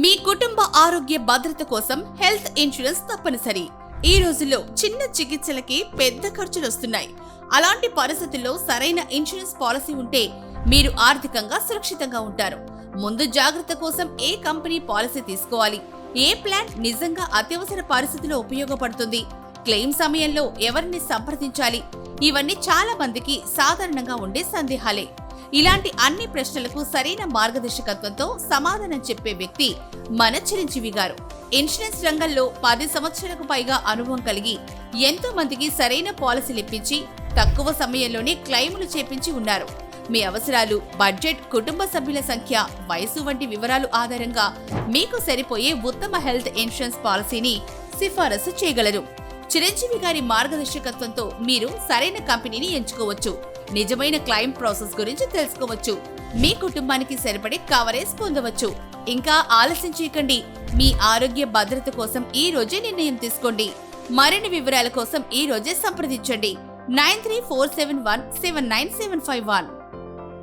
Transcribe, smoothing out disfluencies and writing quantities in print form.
మీ కుటుంబ ఆరోగ్య భద్రత కోసం హెల్త్ ఇన్సూరెన్స్ తప్పనిసరి. ఈ రోజుల్లో చిన్న చికిత్సలకి పెద్ద ఖర్చులు వస్తున్నాయి. అలాంటి పరిస్థితుల్లో సరైన ఇన్సూరెన్స్ పాలసీ ఉంటే మీరు ఆర్థికంగా సురక్షితంగా ఉంటారు. ముందు జాగ్రత్త కోసం ఏ కంపెనీ పాలసీ తీసుకోవాలి, ఏ ప్లాన్ నిజంగా అత్యవసర పరిస్థితిలో ఉపయోగపడుతుంది, క్లెయిమ్ సమయంలో ఎవరిని సంప్రదించాలి, ఇవన్నీ చాలా మందికి సాధారణంగా ఉండే సందేహాలే. ఇలాంటి అన్ని ప్రశ్నలకు సరైన మార్గదర్శకత్వంతో సమాధానం చెప్పే వ్యక్తి మన చిరంజీవి గారు. ఇన్సూరెన్స్ రంగంలో 10 సంవత్సరాలకు పైగా అనుభవం కలిగి ఎంతో మందికి సరైన పాలసీలు ఇప్పించి తక్కువ సమయంలోనే క్లెయిములు చేపించి ఉన్నారు. మీ అవసరాలు, బడ్జెట్, కుటుంబ సభ్యుల సంఖ్య, వయసు వంటి వివరాలు ఆధారంగా మీకు సరిపోయే ఉత్తమ హెల్త్ ఇన్సూరెన్స్ పాలసీని సిఫారసు చేయగలరు. చిరంజీవి గారి మార్గదర్శకత్వంతో మీరు సరైన కంపెనీని ఎంచుకోవచ్చు, నిజమైన క్లెయిమ్ ప్రాసెస్ గురించి తెలుసుకోవచ్చు, మీ కుటుంబానికి సరిపడే కవరేజ్ పొందవచ్చు. ఇంకా ఆలస్యం చేయకండి. మీ ఆరోగ్య భద్రత కోసం ఈ రోజే నిర్ణయం తీసుకోండి. మరిన్ని వివరాల కోసం ఈ రోజే సంప్రదించండి 9347179751.